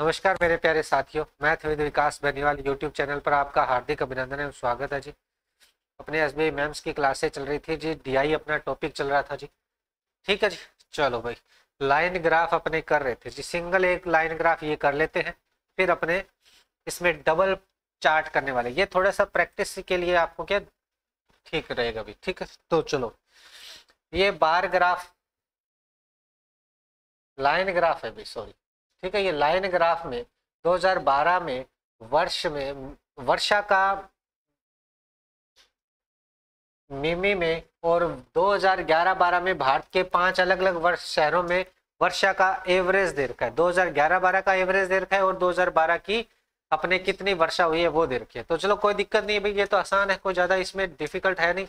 नमस्कार मेरे प्यारे साथियों, math with Vikas Beniwal YouTube channel पर आपका हार्दिक अभिनंदन एवं स्वागत है जी। अपने एसबीआई मैम्स की क्लासें चल रही थी जी, डीआई अपना टॉपिक चल रहा था जी। ठीक है जी, चलो भाई लाइन ग्राफ अपने कर रहे थे जी। सिंगल एक लाइन ग्राफ ये कर लेते हैं, फिर अपने इसमें डबल चार्ट करने वाले। ये थोड़ा सा प्रैक्टिस के लिए आपको क्या ठीक रहेगा भाई। ठीक है, तो चलो ये बार ग्राफ लाइन ग्राफ है भाई, सॉरी। ठीक है, ये लाइन ग्राफ में 2012 में वर्ष में वर्षा का मिमी में और 2011-12 में भारत के 5 अलग अलग वर्ष शहरों में वर्षा का एवरेज दे रखा है। 2011-12 का एवरेज दे रखा है और 2012 की अपने कितनी वर्षा हुई है वो दे रखी है। तो चलो कोई दिक्कत नहीं है भाई, ये तो आसान है, कोई ज्यादा इसमें डिफिकल्ट है नहीं।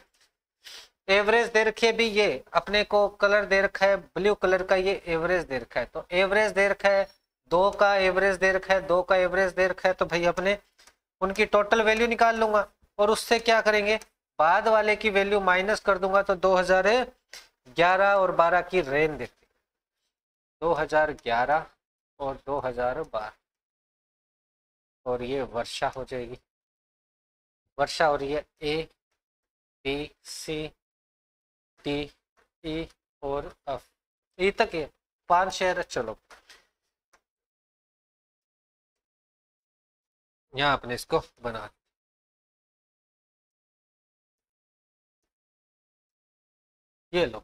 एवरेज दे रखी है भी, ये अपने को कलर दे रखा है ब्लू कलर का, ये एवरेज दे रखा है। तो एवरेज दे रखा है, दो का एवरेज दे रखा है, दो का एवरेज दे रखा है। तो भाई अपने उनकी टोटल वैल्यू निकाल लूंगा और उससे क्या करेंगे, बाद वाले की वैल्यू माइनस कर दूंगा। तो 2011 और 12 की रेंज देखते, 2011 और 2012, और ये वर्षा हो जाएगी वर्षा। और ये A B C D E और एफ, ई तक है 5 शहर है। चलो यहाँ अपने इसको बना, ये लो।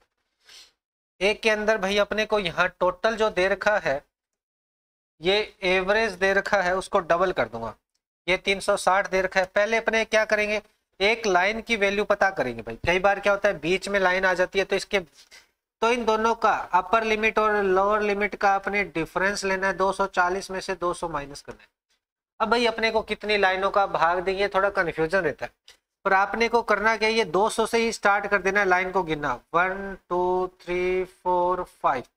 एक के अंदर भाई अपने को यहाँ टोटल जो दे रखा है, ये एवरेज दे रखा है, उसको डबल कर दूंगा। ये 360 दे रखा है। पहले अपने क्या करेंगे, एक लाइन की वैल्यू पता करेंगे भाई। कई बार क्या होता है बीच में लाइन आ जाती है, तो इसके तो इन दोनों का अपर लिमिट और लोअर लिमिट का अपने डिफरेंस लेना है। 240 में से 200 माइनस करना है। अब भाई अपने को कितनी लाइनों का भाग देंगे, थोड़ा कंफ्यूजन रहता है, पर आपने को करना क्या है, ये 200 से ही स्टार्ट कर देना है लाइन को गिनना। 1 2 3 4 5,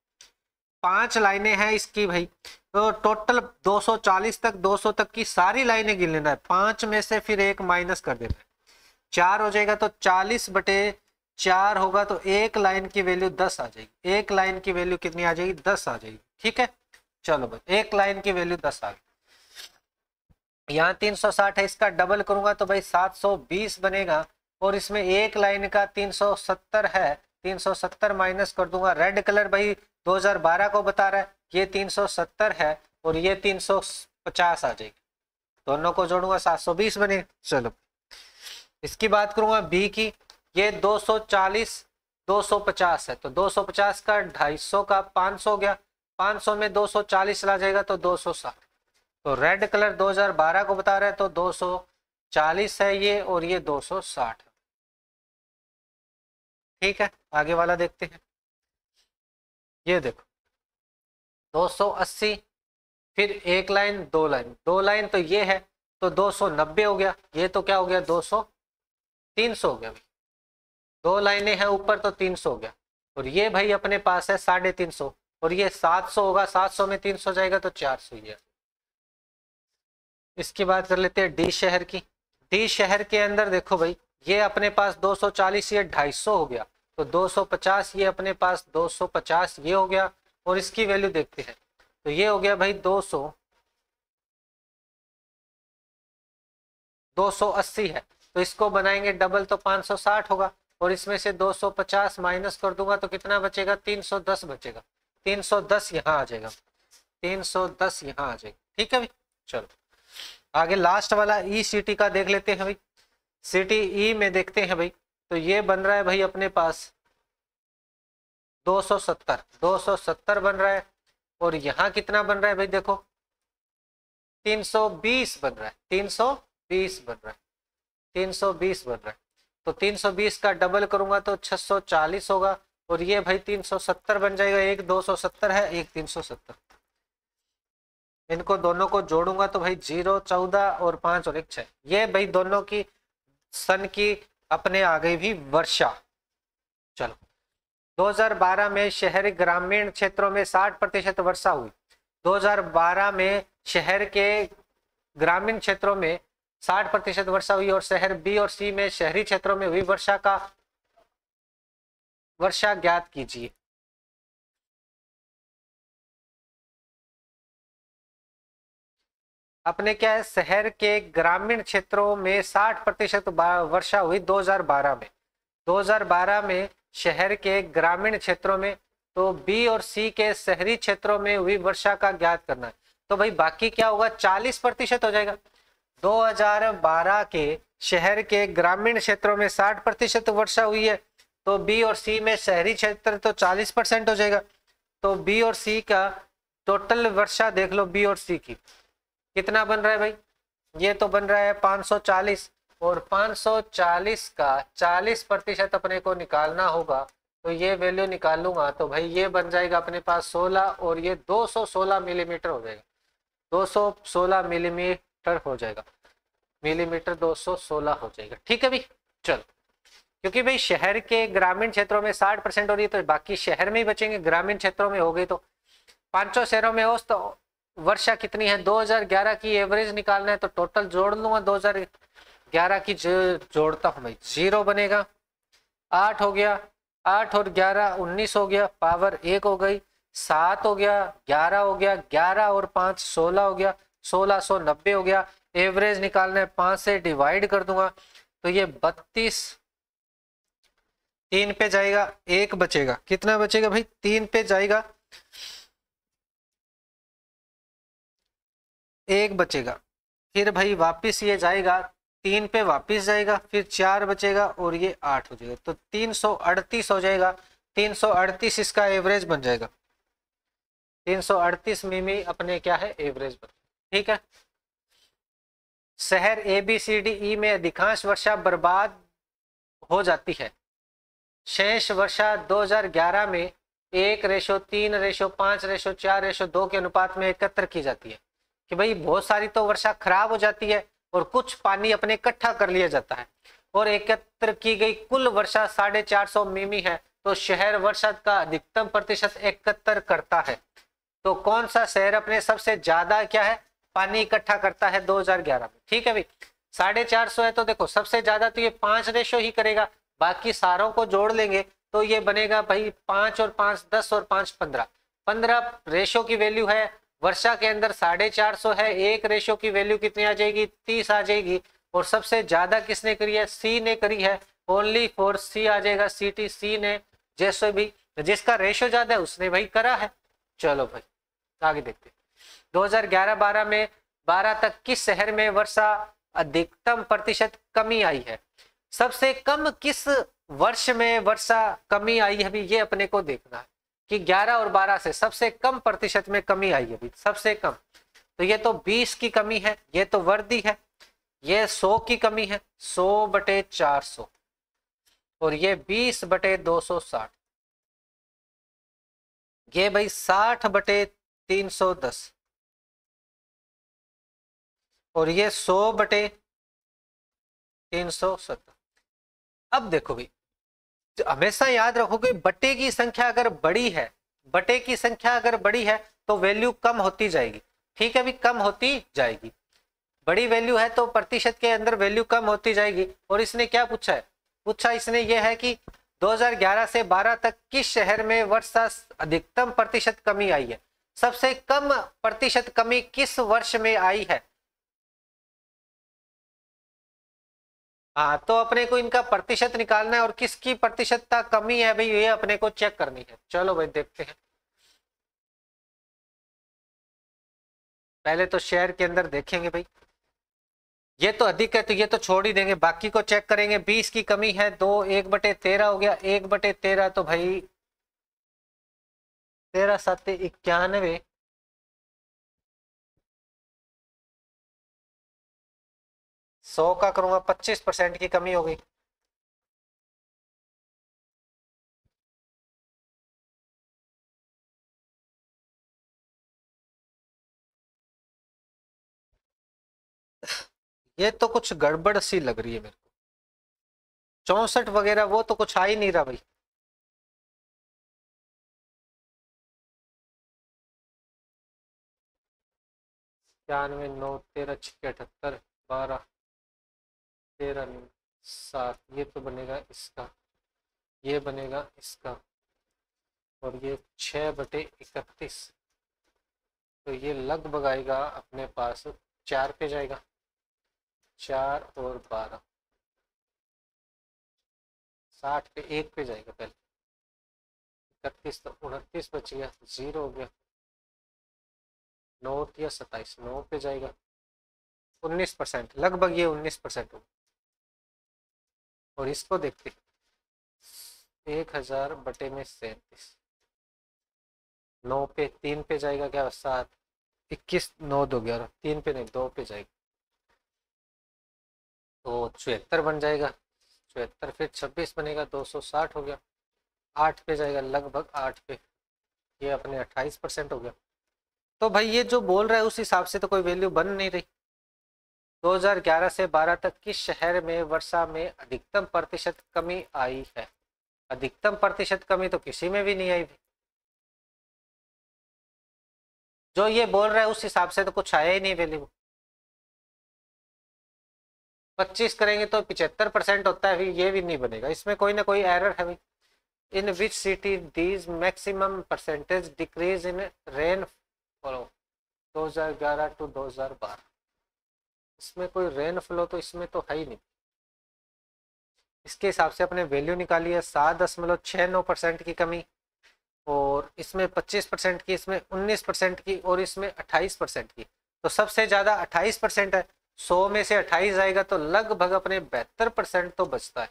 5 लाइनें हैं इसकी भाई। तो टोटल 240 तक, 200 तक की सारी लाइनें गिन लेना है। 5 में से फिर एक माइनस कर देना है, 4 हो जाएगा। तो 40/4 होगा, तो एक लाइन की वैल्यू 10 आ जाएगी। एक लाइन की वैल्यू कितनी आ जाएगी, 10 आ जाएगी। ठीक है, चलो भाई एक लाइन की वैल्यू 10 आ गई। यहाँ 360 है, इसका डबल करूंगा तो भाई 720 बनेगा। और इसमें एक लाइन का 370 है, 370 माइनस कर दूंगा। रेड कलर भाई 2012 को बता रहा है, ये 370 है और ये 350 आ जाएगी। दोनों को जोड़ूंगा 720 बने। चलो इसकी बात करूंगा बी की, ये 240 250 है, तो 250 का 250 का 500 हो गया। 500 में 240 चला जाएगा तो 260। तो रेड कलर 2012 को बता रहा है, तो 240 है ये, और ये 260। ठीक है, आगे वाला देखते हैं। ये देखो 280, फिर एक लाइन, दो लाइन, दो लाइन, तो ये है तो 290 हो गया। ये तो क्या हो गया, 200 300 हो गया भाई। दो लाइनें हैं ऊपर तो 300 हो गया। और ये भाई अपने पास है 350, और ये 700 होगा। 700 में 300 जाएगा तो 400 ही है। इसकी बात कर लेते हैं डी शहर की। डी शहर के अंदर देखो भाई, ये अपने पास 240, ये 250 हो गया। तो 250, ये अपने पास 250 ये हो गया। और इसकी वैल्यू देखते हैं, तो ये हो गया भाई 280 है। तो इसको बनाएंगे डबल तो 560 होगा। और इसमें से 250 माइनस कर दूंगा तो कितना बचेगा, 310 बचेगा। 310 यहाँ आ जाएगा, 310 यहाँ आ जाएगा। ठीक है भाई, चलो आगे लास्ट वाला ई सिटी का देख लेते हैं भाई। सिटी ई में देखते हैं भाई, तो ये बन रहा है भाई अपने पास 270 बन रहा है। और यहाँ कितना बन रहा है भाई, देखो 320 बन रहा है, 320 बन रहा है, 320 बन रहा है। तो 320 का डबल करूंगा तो 640 होगा। और ये भाई 370 बन जाएगा। एक 270 है, एक 370। इनको दोनों को जोड़ूंगा तो भाई 0 14 और 5 और 1 6, ये भाई दोनों की सन की अपने आ गई भी वर्षा। चलो 2012 में शहरी ग्रामीण क्षेत्रों में 60% वर्षा हुई। 2012 में शहर के ग्रामीण क्षेत्रों में 60% वर्षा हुई। और शहर बी और सी में शहरी क्षेत्रों में हुई वर्षा ज्ञात कीजिए। अपने क्या है, शहर के ग्रामीण क्षेत्रों में 60% वर्षा हुई 2012 में। 2012 में शहर के ग्रामीण क्षेत्रों में। तो बी और सी के शहरी क्षेत्रों में हुई वर्षा का ज्ञात करना है। तो भाई बाकी क्या होगा, 40% हो जाएगा। 2012 के शहर के ग्रामीण क्षेत्रों में 60% वर्षा हुई है, तो बी और सी में शहरी क्षेत्र तो 40% हो जाएगा। तो बी और सी का टोटल वर्षा देख लो, बी और सी की कितना बन रहा है भाई, ये तो बन रहा है 540। और 540 का 40% अपने को निकालना होगा, तो ये वैल्यू निकाल लूंगा तो भाई ये बन जाएगा अपने पास 16, और ये 216 मिलीमीटर हो जाएगा। 216 मिलीमीटर हो जाएगा, मिलीमीटर 216 हो जाएगा। ठीक है भाई, चलो। क्योंकि भाई शहर के ग्रामीण क्षेत्रों में 60% हो रही है, तो बाकी शहर में ही बचेंगे, ग्रामीण क्षेत्रों में हो गई। तो पांचों शहरों में औसत वर्षा कितनी है, 2011 की एवरेज निकालना है, तो टोटल जोड़ लूंगा। 2011 की जोड़ता हूं भाई, 0 बनेगा, 8 हो गया, 8 और 11 19 हो गया, पावर 1 हो गई, 7 हो गया, 11 हो गया, 11 और 5 16 हो गया, 1690 हो गया। एवरेज निकालना है, 5 से डिवाइड कर दूंगा, तो ये 32, 3 पे जाएगा, 1 बचेगा। कितना बचेगा भाई, 3 पे जाएगा, 1 बचेगा। फिर भाई वापिस ये जाएगा, 3 पे वापिस जाएगा, फिर 4 बचेगा, और ये 8 हो जाएगा, तो 338 हो जाएगा। 338 इसका एवरेज बन जाएगा, 338 मिमी अपने क्या है, एवरेज बन। ठीक है। शहर A B C D E में अधिकांश वर्षा बर्बाद हो जाती है। शेष वर्षा 2011 में 1:3:5:4:2 के अनुपात में एकत्र की जाती है। कि भाई बहुत सारी तो वर्षा खराब हो जाती है, और कुछ पानी अपने इकट्ठा कर लिया जाता है, और एकत्र की गई कुल वर्षा 450 मिमी है। तो शहर वर्षा का अधिकतम प्रतिशत एकत्र करता है। तो कौन सा शहर अपने सबसे ज्यादा क्या है, पानी इकट्ठा करता है 2011 में। ठीक है भाई, 450 है, तो देखो सबसे ज्यादा तो ये 5 रेशो ही करेगा, बाकी सारों को जोड़ लेंगे तो ये बनेगा भाई 5 और 5 10 और 5 15। 15 रेशो की वैल्यू है, वर्षा के अंदर 450 है, 1 रेशो की वैल्यू कितनी आ जाएगी, 30 आ जाएगी। और सबसे ज्यादा किसने करी है, सी ने करी है, ओनली फॉर सी आ जाएगा, सी टी, सी ने। जैसे भी जिसका रेशो ज्यादा है उसने भाई करा है। चलो भाई आगे देखते हैं। 2011-12 में 12 तक किस शहर में वर्षा अधिकतम प्रतिशत कमी आई है। सबसे कम किस वर्ष में वर्षा कमी आई है भी, ये अपने को देखना है कि 11 और 12 से सबसे कम प्रतिशत में कमी आई है भी, सबसे कम। तो ये तो 20 की कमी है, ये तो वर्दी है। ये 100 की कमी है, 100/400, और ये 20/260। ये भाई 60/310, और ये 100/370। अब देखो भाई, हमेशा याद रखो कि बटे की संख्या अगर बड़ी है, बटे की संख्या अगर बड़ी है तो वैल्यू कम होती जाएगी। ठीक है भी, कम होती जाएगी। बड़ी वैल्यू है तो प्रतिशत के अंदर वैल्यू कम होती जाएगी। और इसने क्या पूछा है, पूछा इसने ये है कि 2011 से 12 तक किस शहर में वर्षा अधिकतम प्रतिशत कमी आई है। सबसे कम प्रतिशत कमी किस वर्ष में आई है। हाँ, तो अपने को इनका प्रतिशत निकालना है, और किसकी प्रतिशतता कमी है भाई, ये अपने को चेक करनी है। चलो भाई देखते हैं। पहले तो शहर के अंदर देखेंगे भाई, ये तो अधिक है तो ये तो छोड़ ही देंगे, बाकी को चेक करेंगे। 20 की कमी है, 2 1/13 हो गया, 1/13 तो भाई 13 7 91, 100 का करूंगा 25% की कमी हो गई। ये तो कुछ गड़बड़ सी लग रही है मेरे को। 64 वगैरह वो तो कुछ आ ही नहीं रहा भाई। 91 9 13 6 78 12 13 7, ये तो बनेगा इसका, ये बनेगा इसका, और ये 6/31, तो ये लगभग आएगा अपने पास 4 पे जाएगा, 4 और 12, 60 पे 1 पे जाएगा पहले, 31 तो 29 बच गया, 0 हो गया, 9 या 27, 9 पे जाएगा, 19%, लगभग ये 19% होगा। और इसको देखते 1000 बटे में 37, 9 पे 3 पे जाएगा क्या, 7, 21, 9 2 11, 3 पे नहीं 2 पे जाएगा तो 74 बन जाएगा, 74 फिर 26 बनेगा, 260 हो गया, 8 पे जाएगा, लगभग 8 पे, ये अपने 28% हो गया। तो भाई ये जो बोल रहा है उस हिसाब से तो कोई वैल्यू बन नहीं रही। 2011 से 12 तक किस शहर में वर्षा में अधिकतम प्रतिशत कमी आई है? अधिकतम प्रतिशत कमी तो किसी में भी नहीं आई थी। जो ये बोल रहा है उस हिसाब से तो कुछ आया ही नहीं वैल्यू। 25 करेंगे तो 75% होता है, ये भी नहीं बनेगा, इसमें कोई ना कोई एरर है भाई। In which city these maximum percentage decrease in rain flow 2011 to 2012, इसमें कोई रेन फ्लो तो इसमें तो है ही नहीं। इसके हिसाब से अपने वैल्यू निकाली है 7.69% की कमी, और इसमें 25% की, इसमें 19% की, और इसमें 28% की। तो सबसे ज्यादा 28% है, 100 में से 28 आएगा तो लगभग अपने 72% तो बचता है।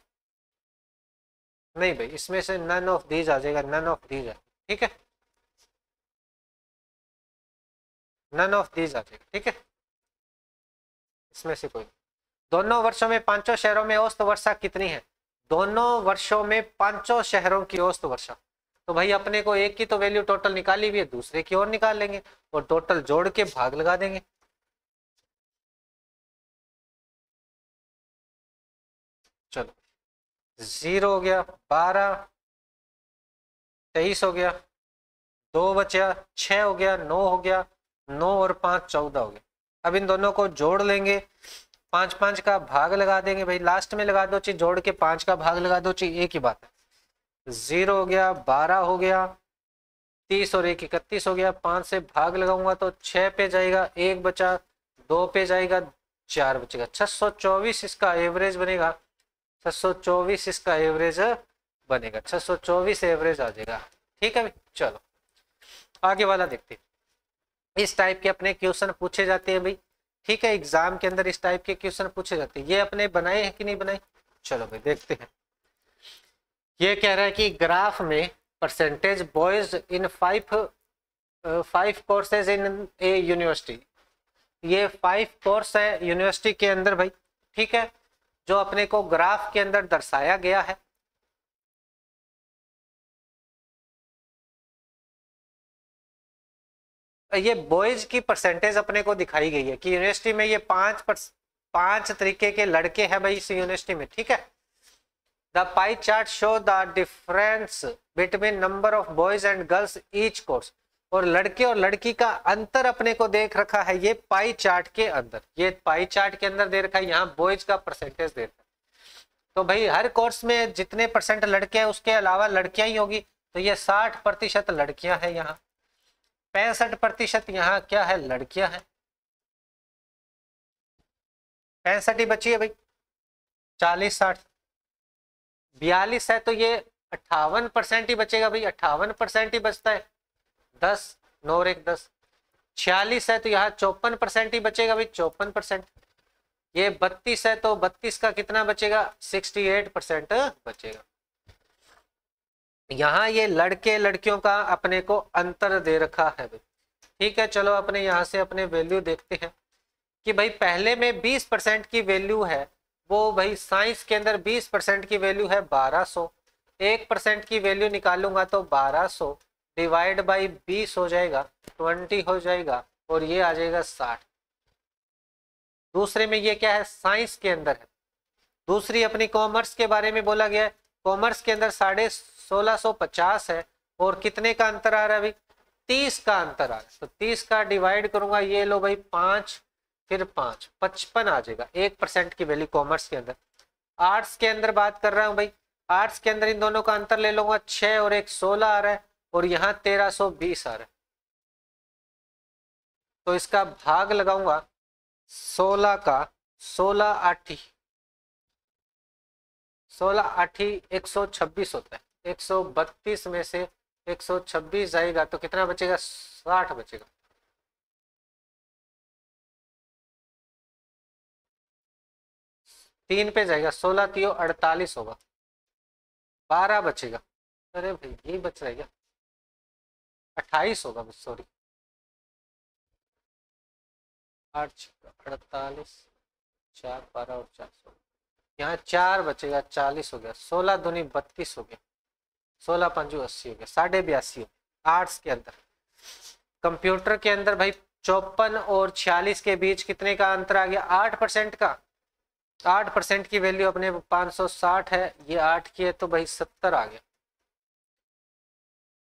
नहीं भाई, इसमें से नन ऑफ दीज आ जाएगा, नन ऑफ दीज है, ठीक है, नन ऑफ दीज आ जाएगा, ठीक है, इसमें से कोई। दोनों वर्षों में पांचों शहरों में औसत वर्षा कितनी है? दोनों वर्षों में पांचों शहरों की औसत वर्षा, तो भाई अपने को एक की तो वैल्यू टोटल निकाली हुई है, दूसरे की और निकाल लेंगे और टोटल जोड़ के भाग लगा देंगे। चलो 0 हो गया, 12, 23 हो गया, 2 बचा, 6 हो गया, 9 हो गया, 9 और 5 14 हो गया। अब इन दोनों को जोड़ लेंगे, 5 5 का भाग लगा देंगे भाई, लास्ट में लगा दो, चीज जोड़ के 5 का भाग लगा दो, चीज एक ही बात है। 0 हो गया, 12 हो गया, 30 और 1 31 हो गया, 5 से भाग लगाऊंगा तो 6 पे जाएगा, 1 बचा, 2 पे जाएगा, 4 बचेगा, 624 इसका एवरेज बनेगा, 624 इसका एवरेज बनेगा, 624 एवरेज आ जाएगा, ठीक है। चलो आगे वाला देखते हैं। इस टाइप के अपने क्वेश्चन पूछे जाते हैं भाई, ठीक है, एग्जाम के अंदर इस टाइप के क्वेश्चन पूछे जाते हैं। ये अपने बनाए हैं कि नहीं बनाए? चलो भाई देखते हैं। ये कह रहा है कि ग्राफ में percentage boys in 5 courses in A university, ये 5 कोर्स है यूनिवर्सिटी के अंदर भाई, ठीक है, जो अपने को ग्राफ के अंदर दर्शाया गया है। ये बॉयज की परसेंटेज अपने को दिखाई गई है कि यूनिवर्सिटी में ये 5 तरीके के लड़के हैं भाई इस यूनिवर्सिटी में, ठीक है। The pie chart show the difference between number of boys and girls each course, और लड़के और लड़की का अंतर अपने को देख रखा है ये पाई चार्ट के अंदर, ये पाई चार्ट के अंदर दे रखा है, यहाँ बॉयज का परसेंटेज दे रखा है। तो भाई हर कोर्स में जितने % लड़के हैं उसके अलावा लड़कियां ही होगी, तो ये 60% लड़कियां हैं, यहाँ 65% यहाँ क्या है, लड़कियां हैं, 65 ही बची है भाई, 40 60 42 है तो ये 58% ही बचेगा भाई, 58% ही बचता है, 10 9 और 1 10, 46 है तो यहाँ 54% ही बचेगा भाई, 54%। ये 32 है तो 32 का कितना बचेगा, 68% बचेगा। यहाँ ये लड़के लड़कियों का अपने को अंतर दे रखा है भाई, ठीक है। चलो अपने यहाँ से अपने वैल्यू देखते हैं कि भाई पहले में 20% की वैल्यू है, वो भाई साइंस के अंदर 20% की वैल्यू है 1200, 1% की वैल्यू निकालूंगा तो 1200 डिवाइड बाई 20 हो जाएगा, 20 हो जाएगा, और ये आ जाएगा 60। दूसरे में ये क्या है, साइंस के अंदर है। दूसरी अपनी कॉमर्स के बारे में बोला गया है, कॉमर्स के अंदर 1650 है, और कितने का अंतर आ रहा है भाई, 30 का अंतर आ रहा है। तो 30 का डिवाइड करूंगा, ये लो भाई 5 फिर 5 55 आ जाएगा, 1% की वैल्यू कॉमर्स के अंदर। आर्ट्स के अंदर बात कर रहा हूँ भाई, आर्ट्स के अंदर इन दोनों का अंतर ले लूंगा, 6 और 1 16 आ रहा है, और यहाँ 1320 आ रहा है, तो इसका भाग लगाऊंगा 16 का 16 आठी 16 आठी 126 होता है। 132 में से 126 जाएगा तो कितना बचेगा? 60 बचेगा। तीन पे जाएगा, 16 3 48 होगा, 12 बचेगा। अरे भाई यही बच रहा है क्या? 28 होगा, सॉरी, 8 48, 4 12 और 4 16, यहाँ 4 बचेगा, 40 हो गया। 16 दूनी 32 हो गया, 16 पंजू 80 हो गया, 82.5 हो गया। आर्ट्स के अंदर, कंप्यूटर के अंदर भाई 54 और 46 के बीच कितने का अंतर आ गया? 8% का। 8% की वैल्यू अपने 560 है, ये 8 की है तो भाई 70 आ गया।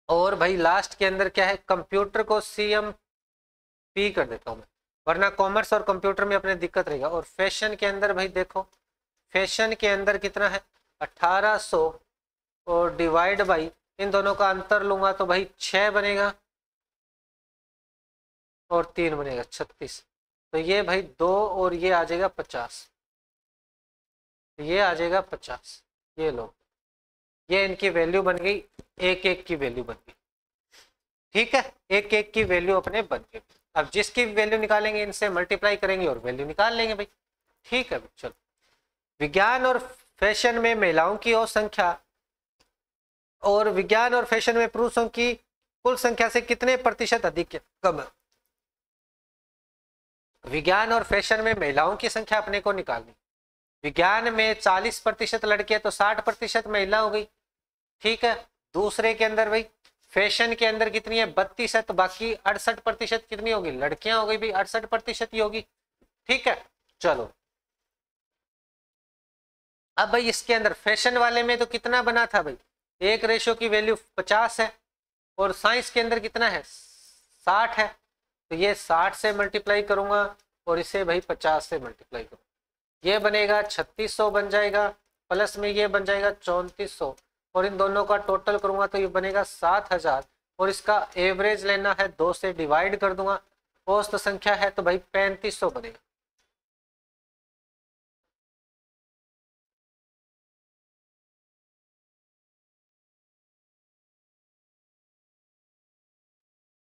और भाई लास्ट के अंदर क्या है? कंप्यूटर को CMP कर देता हूं मैं, वरना कॉमर्स और कंप्यूटर में अपने दिक्कत रहेगा। और फैशन के अंदर भाई देखो, फैशन के अंदर कितना है? 1800 और डिवाइड बाई, इन दोनों का अंतर लूंगा तो भाई 6 बनेगा और 3 बनेगा 36। तो ये भाई 2 और ये आ जाएगा 50, ये आ जाएगा 50। ये लो, ये इनकी वैल्यू बन गई, एक एक की वैल्यू बन गई। ठीक है, एक एक की वैल्यू अपने बन गई। अब जिसकी वैल्यू निकालेंगे इनसे मल्टीप्लाई करेंगे और वैल्यू निकाल लेंगे भाई। ठीक है चलो। विज्ञान और फैशन में महिलाओं की और संख्या और विज्ञान और फैशन में पुरुषों की कुल संख्या से कितने प्रतिशत अधिक है? कम है। विज्ञान और फैशन में महिलाओं की संख्या अपने को निकालनी। विज्ञान में 40% लड़के तो 60% महिला हो गई। ठीक है, दूसरे के अंदर भाई फैशन के अंदर कितनी है? 32 है, तो बाकी 68% कितनी होगी? लड़कियां हो गई भाई, 68% ही होगी। ठीक है चलो। अब भाई इसके अंदर फैशन वाले में तो कितना बना था भाई? 1 की वैल्यू 50 है, और साइंस के अंदर कितना है? 60 है। तो ये 60 से मल्टीप्लाई करूंगा और इसे भाई 50 से मल्टीप्लाई करूंगा, ये बनेगा 3600 बन जाएगा, प्लस में ये बन जाएगा 3400, और इन दोनों का टोटल करूंगा तो ये बनेगा 7000। और इसका एवरेज लेना है, 2 से डिवाइड कर दूंगा, औसत संख्या है तो भाई 3500 बनेगा।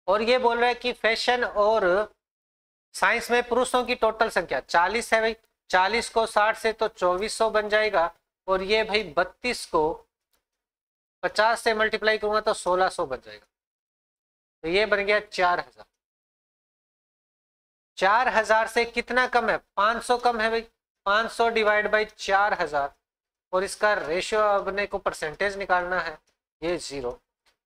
और ये बोल रहा है कि फैशन और साइंस में पुरुषों की टोटल संख्या 40 है भाई। 40 को 60 से तो 2400 बन जाएगा, और ये भाई 32 को 50 से मल्टीप्लाई करूंगा तो 1600 बन जाएगा। तो ये बन गया 4000। 4000 से कितना कम है? 500 कम है भाई। 500 डिवाइड बाई 4000, और इसका रेशियो अपने को परसेंटेज निकालना है, ये 0।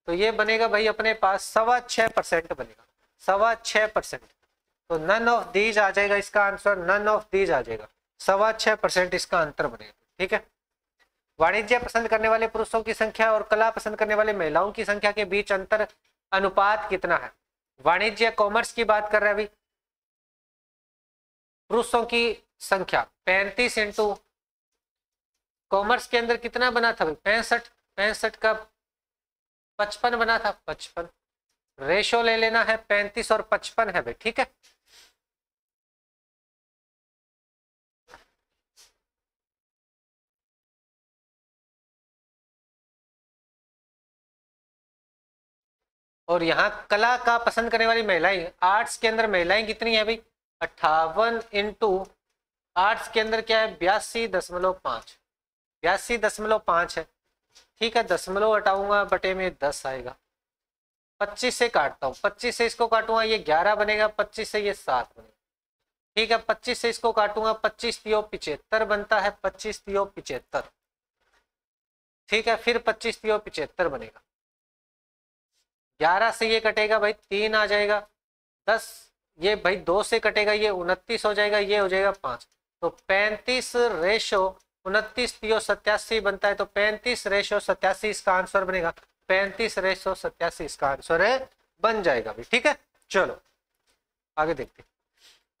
तो ये बनेगा भाई अपने पास 6.25% बनेगा, 6.25%। तो नन ऑफ दीज आ जाएगा इसका आंसर, नन ऑफ दीज आ जाएगा, 6.25% इसका अंतर बनेगा। ठीक है। वाणिज्य पसंद करने वाले पुरुषों की संख्या और कला पसंद करने वाले महिलाओं की संख्या के बीच अंतर अनुपात कितना है? वाणिज्य कॉमर्स की बात कर रहे हैं अभी। पुरुषों की संख्या 35 इंटू कॉमर्स के अंदर कितना बना था भाई? 65। 65 का 55 बना था, 55। रेशो ले लेना है, 35 और 55 है भाई। ठीक है। और यहाँ कला का पसंद करने वाली महिलाएं, आर्ट्स के अंदर महिलाएं कितनी है भाई? 58 इंटू आर्ट्स के अंदर क्या है? 82.5। 82.5 है। ठीक है, दशमलव हटाऊंगा, बटे में 10 आएगा। 25 से काटता हूँ, 25 से इसको काटूंगा ये 11 बनेगा, 25 से ये 7 बनेगा। ठीक है, 25 से इसको काटूंगा, 25 तियो 75 बनता है, 25 तियो 75। ठीक है, फिर 25 तियो 75 बनेगा। 11 से ये कटेगा भाई 3 आ जाएगा, 10 ये भाई 2 से कटेगा, ये 29 हो जाएगा, ये हो जाएगा 5। तो 35 रेशो 29 तियो 87 बनता है। तो 35 रेशो 87 इसका आंसर बनेगा, 35 रेशो 87 इसका आंसर है, बन जाएगा भाई। ठीक है, चलो आगे देखते हैं।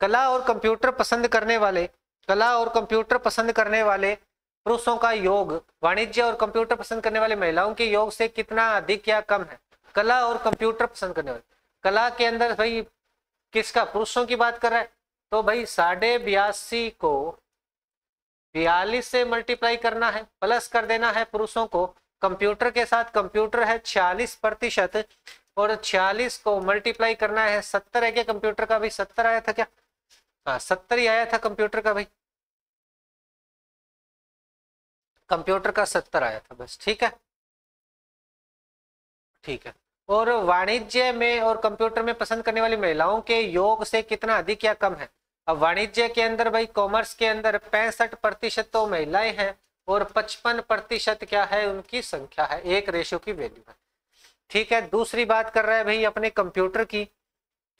कला और कंप्यूटर पसंद करने वाले, कला और कंप्यूटर पसंद करने वाले पुरुषों का योग वाणिज्य और कंप्यूटर पसंद करने वाले महिलाओं के योग से कितना अधिक या कम है? कला और कंप्यूटर पसंद करने वाले, कला के अंदर भाई किसका? पुरुषों की बात कर रहा है, तो भाई 82.5 को 42 से मल्टीप्लाई करना है, प्लस कर देना है पुरुषों को कंप्यूटर के साथ। कंप्यूटर है 46% और 46 को मल्टीप्लाई करना है 70 है क्या कंप्यूटर का भाई? 70 आया था क्या? हाँ 70 ही आया था कंप्यूटर का भाई, कंप्यूटर का 70 आया था बस। ठीक है, ठीक है। और वाणिज्य में और कंप्यूटर में पसंद करने वाली महिलाओं के योग से कितना अधिक या कम है? अब वाणिज्य के अंदर भाई, कॉमर्स के अंदर 65% तो महिलाएं हैं और 55% क्या है उनकी संख्या है, 1 की वैल्यू है। ठीक है, दूसरी बात कर रहा है भाई अपने कंप्यूटर की।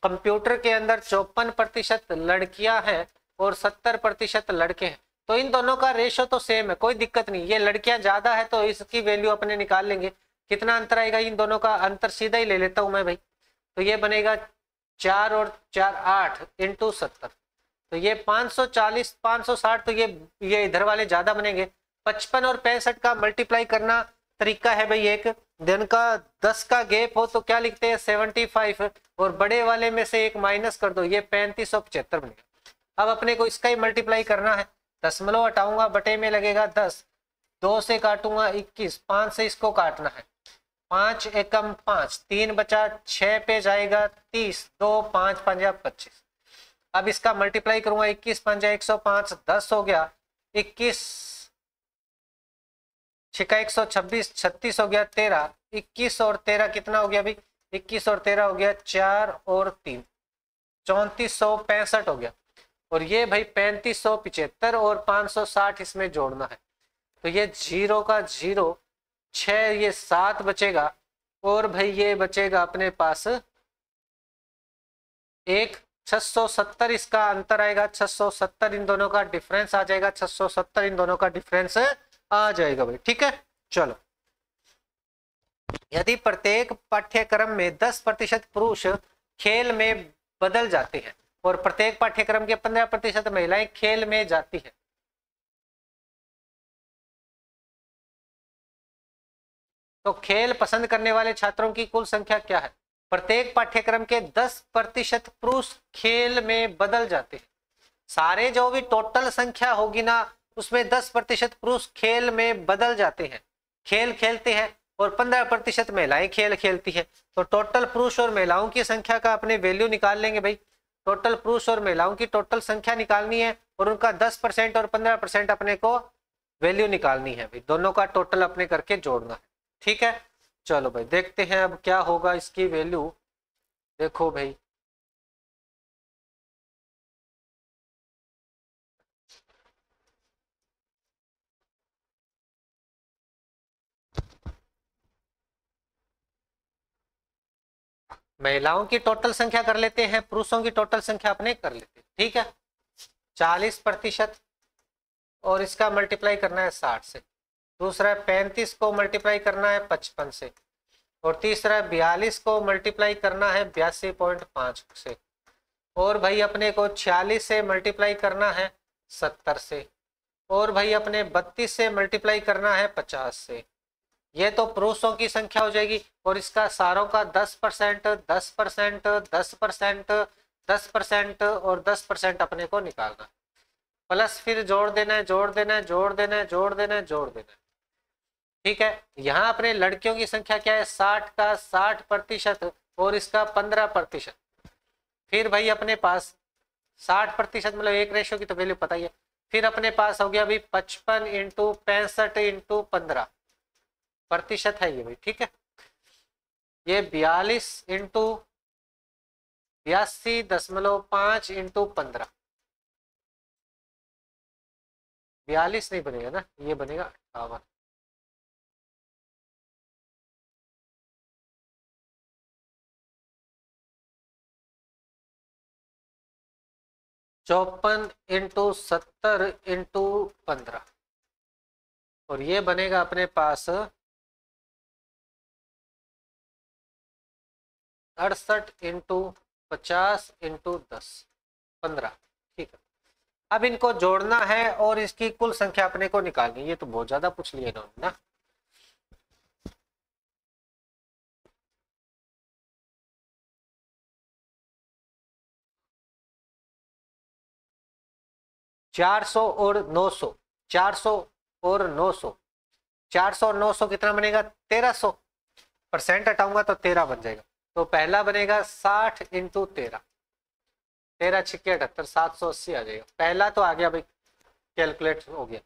कंप्यूटर के अंदर 54% लड़कियां हैं और 70% लड़के हैं। तो इन दोनों का रेशो तो सेम है, कोई दिक्कत नहीं। ये लड़कियां ज्यादा है तो इसकी वैल्यू अपने निकाल लेंगे। कितना अंतर आएगा इन दोनों का? अंतर सीधा ही ले लेता हूं मैं भाई, तो ये बनेगा 4 और 4 8 इंटू 70, तो ये 540 560, तो ये इधर वाले ज्यादा बनेंगे। 55 और 65 का मल्टीप्लाई करना तरीका है भाई एक, दिन का 10 का गैप हो तो क्या लिखते हैं 75, और बड़े वाले में से एक माइनस कर दो, ये 3575 बनेगा। अब अपने को इसका ही मल्टीप्लाई करना है, दशमलव हटाऊंगा, बटे में लगेगा 10, 2 से काटूंगा 21, 5 से इसको काटना है, 5 एकम 5, 3 बचा, 6 पे जाएगा 30, 2 5 5 25। अब इसका मल्टीप्लाई करूंगा, 21 पंजा 105, 10 हो गया, 21 छिका 126, 36 हो गया 13, 21 और 13 कितना हो गया भाई? 21 और 13 हो गया 4 और 3 3465 हो गया। और ये भाई 3575 और 560 इसमें जोड़ना है, तो ये 0 का 0, 6 ये 7 बचेगा, और भाई ये बचेगा अपने पास एक 670, इसका अंतर आएगा 670, इन दोनों का डिफरेंस आ जाएगा 670, इन दोनों का डिफरेंस आ जाएगा भाई। ठीक है, चलो। यदि प्रत्येक पाठ्यक्रम में 10% पुरुष खेल में बदल जाते हैं और प्रत्येक पाठ्यक्रम के 15% महिलाएं खेल में जाती है, तो खेल पसंद करने वाले छात्रों की कुल संख्या क्या है? प्रत्येक पाठ्यक्रम के 10% पुरुष खेल में बदल जाते हैं। सारे जो भी टोटल संख्या होगी ना, उसमें 10% पुरुष खेल में बदल जाते हैं, खेल खेलते हैं, और 15% महिलाएं खेल खेलती है। तो टोटल पुरुष और महिलाओं की संख्या का अपने वैल्यू निकाल लेंगे भाई। टोटल पुरुष और महिलाओं की टोटल संख्या निकालनी है, और उनका 10% और 15% अपने को वैल्यू निकालनी है भाई, दोनों का टोटल अपने करके जोड़ना है। ठीक है, चलो भाई देखते हैं अब क्या होगा इसकी वैल्यू। देखो भाई, महिलाओं की टोटल संख्या कर लेते हैं, पुरुषों की टोटल संख्या अपने कर लेते हैं। ठीक है, 40% और इसका मल्टीप्लाई करना है 60 से, दूसरा 35 को मल्टीप्लाई करना है 55 से, और तीसरा 42 को मल्टीप्लाई करना है 82.5 से, और भाई अपने को 46 से मल्टीप्लाई करना है 70 से, और भाई अपने 32 से मल्टीप्लाई करना है 50 से। ये तो पुरुषों की संख्या हो जाएगी, और इसका सारों का 10%, 10%, 10%, 10% और 10% अपने को निकालना है, प्लस फिर जोड़ देना है, जोड़ देना है, जोड़ देना है, जोड़ देना है, जोड़ देना है। ठीक है, यहाँ अपने लड़कियों की संख्या क्या है? 60 का 60% और इसका 15%। फिर भाई अपने पास 60% मतलब 1 की तो वैल्यू पता ही है। फिर अपने पास हो गया भाई 55 इंटू 65 इंटू 15% है ये भाई। ठीक है, ये 42 इंटू 82.5 इंटू 15, 42 नहीं बनेगा ना, ये बनेगा 58। चौपन इंटू 70 इंटू 15, और ये बनेगा अपने पास 68 इंटू 50 इंटू 10, 15। ठीक है, अब इनको जोड़ना है और इसकी कुल संख्या अपने को निकालनी है। ये तो बहुत ज्यादा पूछ लिया इन्होंने ना। 400 और 900, 400 और 900, 400 और 900 कितना बनेगा 1300, परसेंट हटाऊंगा तो 13 बन जाएगा। तो पहला बनेगा 60 इंटू 13, 13 छिक्के 78, 780 आ जाएगा। पहला तो आ गया भाई, कैलकुलेट हो गया।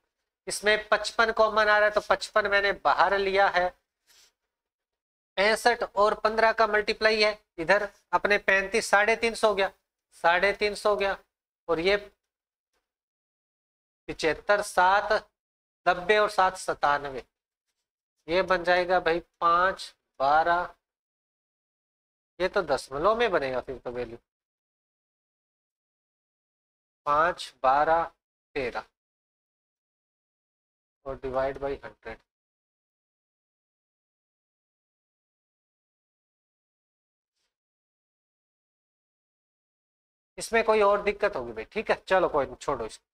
इसमें 55 कॉमन आ रहा है तो 55 मैंने बाहर लिया है। 65 और 15 का मल्टीप्लाई है इधर अपने 35, 350 हो गया, 350 हो गया। और ये 75, 7 90 और 7 97, ये बन जाएगा भाई 5 12, ये तो दशमलव में बनेगा फिर तो वैल्यू, 5 12 13 और डिवाइड बाई 100। इसमें कोई और दिक्कत होगी भाई, ठीक है चलो कोई नहीं, छोड़ो इसको,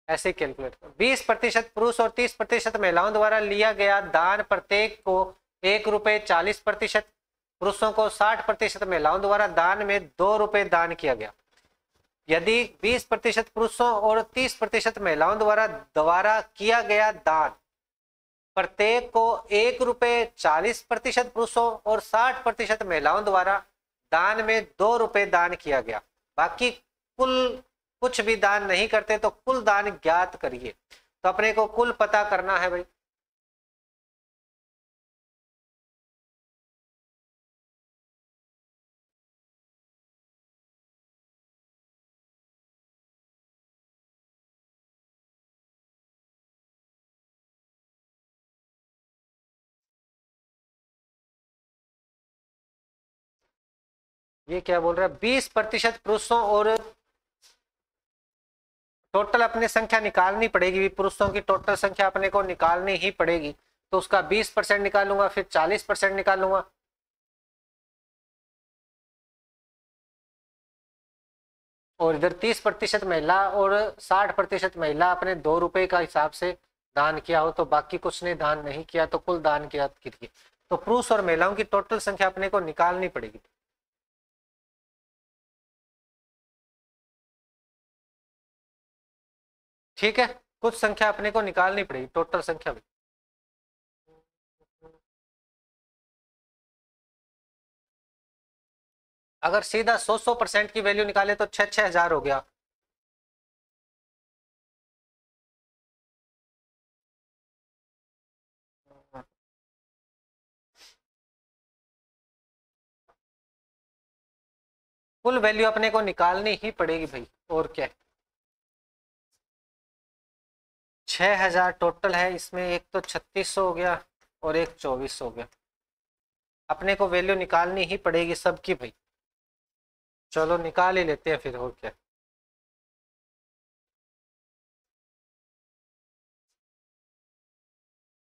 ऐसे ही कैलकुलेट करो। 20% पुरुष और 30% महिलाओं द्वारा लिया गया दान प्रत्येक को ₹1, 40% पुरुषों को 60% महिलाओं द्वारा दान में ₹2 दान किया गया। यदि 20% पुरुषों और 30% महिलाओं द्वारा किया गया दान प्रत्येक को ₹1, 40% पुरुषों और 60% महिलाओं द्वारा दान में ₹2 दान किया गया, बाकी कुल कुछ भी दान नहीं करते तो कुल दान ज्ञात करिए। तो अपने को कुल पता करना है भाई। ये क्या बोल रहा है, 20% पुरुषों और टोटल अपनी संख्या निकालनी पड़ेगी, पुरुषों की टोटल संख्या अपने को निकालनी ही पड़ेगी। तो उसका 20% निकालूंगा, फिर 40% निकालूंगा, और इधर 30% महिला और 60% महिला अपने ₹2 का हिसाब से दान किया हो, तो बाकी कुछ ने दान नहीं किया तो कुल दान किया कितनी। तो पुरुष और महिलाओं की टोटल संख्या अपने को निकालनी पड़ेगी। ठीक है, कुछ संख्या अपने को निकालनी पड़ेगी, टोटल संख्या भी। अगर सीधा 100% की वैल्यू निकाले तो 6,000 हो गया। कुल वैल्यू अपने को निकालनी ही पड़ेगी भाई, और क्या। 6,000 टोटल है, इसमें एक तो 3600 हो गया और एक 2400 हो गया, अपने को वैल्यू निकालनी ही पड़ेगी सबकी भाई। चलो निकाल ही लेते हैं फिर, और क्या।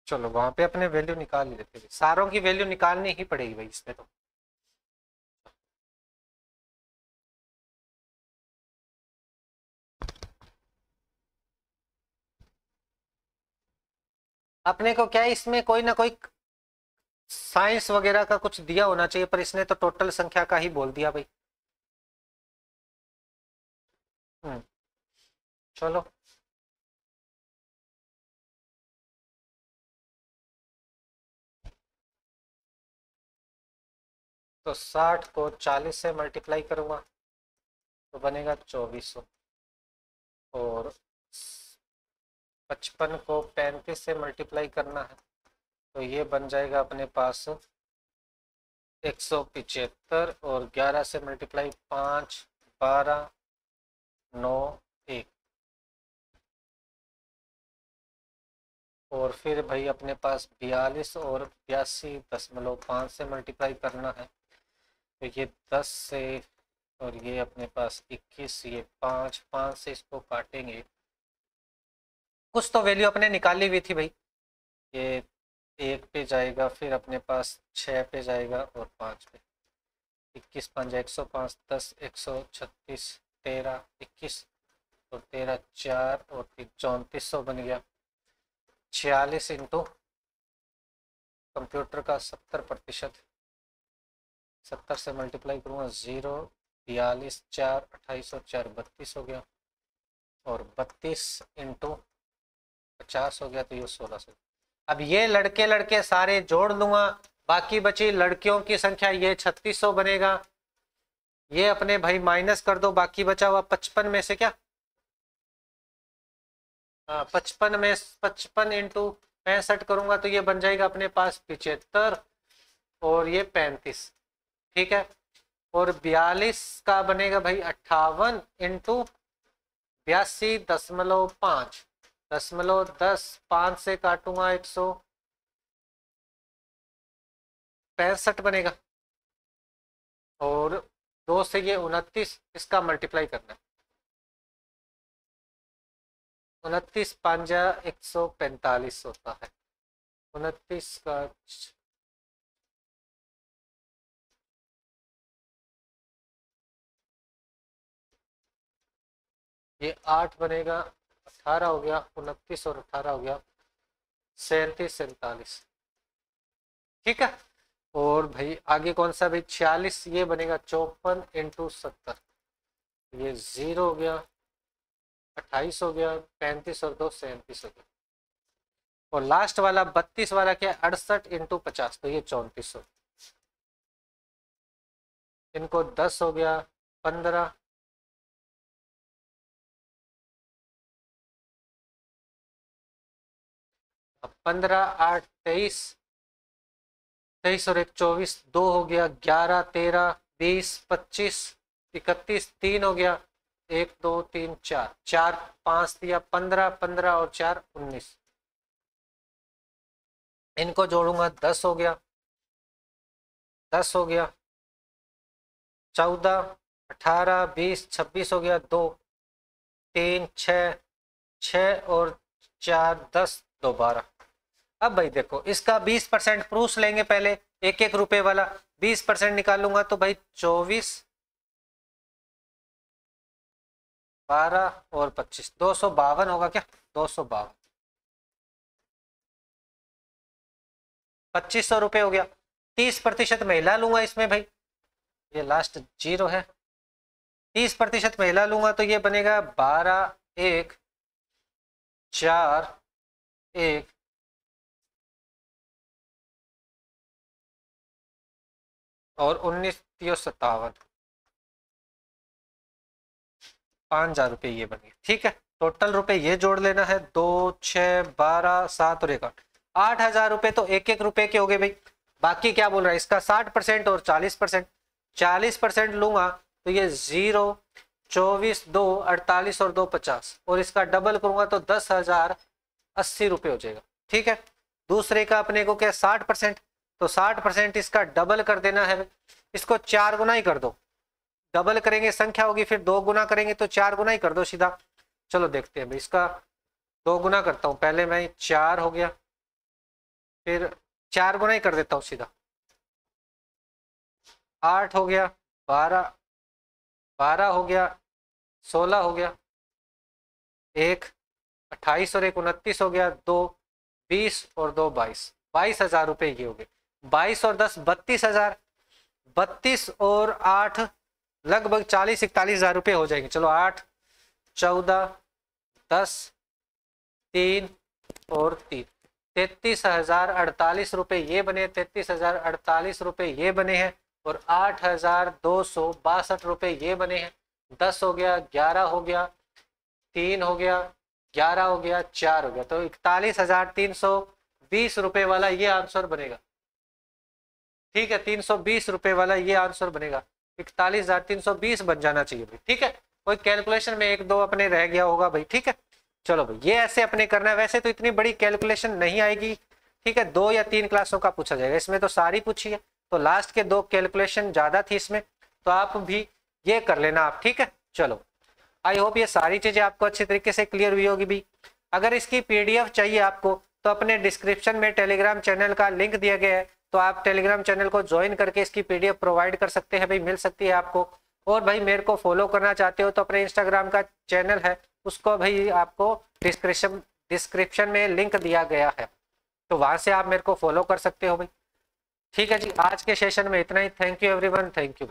चलो वहां पे अपने वैल्यू निकाल ही लेते हैं, सारों की वैल्यू निकालनी ही पड़ेगी भाई इसमें तो। अपने को क्या है, इसमें कोई ना कोई साइंस वगैरह का कुछ दिया होना चाहिए, पर इसने तो टोटल संख्या का ही बोल दिया भाई। चलो तो 60 को 40 से मल्टीप्लाई करूंगा तो बनेगा 2400, और 55 को 35 से मल्टीप्लाई करना है तो ये बन जाएगा अपने पास 175, और 11 से मल्टीप्लाई 5 12 9 1, और फिर भाई अपने पास 42 और 82.5 से मल्टीप्लाई करना है तो ये 10 से, और ये अपने पास 21, ये 5 5 से इसको काटेंगे। कुछ तो वैल्यू अपने निकाली हुई थी भाई, ये 1 पे जाएगा, फिर अपने पास 6 पे जाएगा और 5 पे। 21 5 105, 10 136, 13 21 और 13 4 और 3400 बन गया। 46 इंटू कंप्यूटर का 70%, 70 से मल्टीप्लाई करूँगा 0, 42 4 28 और 4 32 हो गया। और 32 इंटू 50 हो गया, तो ये 1600। अब ये लड़के लड़के सारे जोड़ लूंगा, बाकी बची लड़कियों की संख्या, ये 3600 बनेगा। ये अपने भाई माइनस कर दो, बाकी बचा हुआ 55 में से क्या, 55 में 55 इंटू 65 करूंगा तो ये बन जाएगा अपने पास 75 और ये 35, ठीक है। और 42 का बनेगा भाई 58 इंटू 82.5, 0.10, 5 से काटूंगा 165 बनेगा। और 2 से ये 29, इसका मल्टीप्लाई करना है, 29 5 145 होता है। 29 का ये 8 बनेगा, 18 हो गया, 29 और 18 हो गया 37 47, ठीक है। और भाई आगे कौन सा भाई 46, ये बनेगा 54 इंटू 70, ये 0 हो गया, 28 हो गया, 35 और 2 37 हो गया। और लास्ट वाला 32 वाला क्या, 68 इंटू 50, तो ये 34 हो गया। इनको 10 हो गया, 15, 15 8 23, 23 और 1 24, 2 हो गया, 11 13 20 25 31, 3 हो गया, 1 2 3 4, 4 5 दिया 15, 15 और 4 19। इनको जोड़ूंगा 10 हो गया, 10 हो गया, 14 18 20 26 हो गया, 2 3 6, 6 और 4 10, 2 12। अब भाई देखो इसका 20% प्रूफ लेंगे पहले, एक एक रुपए वाला 20% निकालूंगा तो भाई 24 12 और 25, 252 होगा क्या, 252, 2500 रुपये हो गया। 30% महिला लूंगा इसमें भाई, ये लास्ट 0 है, 30% महिला लूंगा तो ये बनेगा 12 1 4 1 और 19 3 57, 5000 रुपये ये बने, ठीक है। टोटल रुपए ये जोड़ लेना है, 2 6 12 7 और 1 8, 8000 रुपये तो एक एक रुपए के हो गए भाई। बाकी क्या बोल रहा है इसका 60% और 40%, 40% लूंगा तो ये 0 24 2 48 और 2 50, और इसका डबल करूंगा तो 10,080 रुपये हो जाएगा, ठीक है। दूसरे का अपने को क्या 60%, तो 60% इसका डबल कर देना है, इसको 4 गुना ही कर दो, डबल करेंगे संख्या होगी, फिर 2 गुना करेंगे तो 4 गुना ही कर दो सीधा। चलो देखते हैं भाई, इसका 2 गुना करता हूँ पहले मैं, 4 हो गया, फिर 4 गुना ही कर देता हूँ सीधा, 8 हो गया, 12 12 हो गया, 16 हो गया, 1 28 और 1 29 हो गया, 2 20 और 2 22, 22,000 रुपये ये हो गए। 22 और 10 32,000, 32 और 8 लगभग 40-41,000 रुपये हो जाएंगे। चलो 8 14 10 3 और 3, 33,048 रुपये ये बने, 33,048 रुपये ये बने हैं, और 8,262 रुपये ये बने हैं। 10 हो गया, 11 हो गया, 3 हो गया, 11 हो गया, 4 हो गया, तो 41,320 रुपये वाला ये आंसर बनेगा, ठीक है। 320 रुपये वाला ये आंसर बनेगा, 41,320 बन जाना चाहिए भाई, ठीक है। कोई कैलकुलेशन में 1 2 अपने रह गया होगा भाई, ठीक है। चलो भाई ये ऐसे अपने करना है, वैसे तो इतनी बड़ी कैलकुलेशन नहीं आएगी, ठीक है। 2 या 3 क्लासों का पूछा जाएगा, इसमें तो सारी पूछी है, तो लास्ट के 2 कैलकुलेशन ज्यादा थी इसमें, तो आप भी ये कर लेना आप, ठीक है। चलो आई होप ये सारी चीजें आपको अच्छी तरीके से क्लियर हुई होगी भी। अगर इसकी PDF चाहिए आपको तो अपने डिस्क्रिप्शन में टेलीग्राम चैनल का लिंक दिया गया है, तो आप टेलीग्राम चैनल को ज्वाइन करके इसकी PDF प्रोवाइड कर सकते हैं भाई, मिल सकती है आपको। और भाई मेरे को फॉलो करना चाहते हो तो अपने इंस्टाग्राम का चैनल है, उसको भाई आपको डिस्क्रिप्शन में लिंक दिया गया है, तो वहां से आप मेरे को फॉलो कर सकते हो भाई, ठीक है जी। आज के सेशन में इतना ही, thank you everyone, thank you.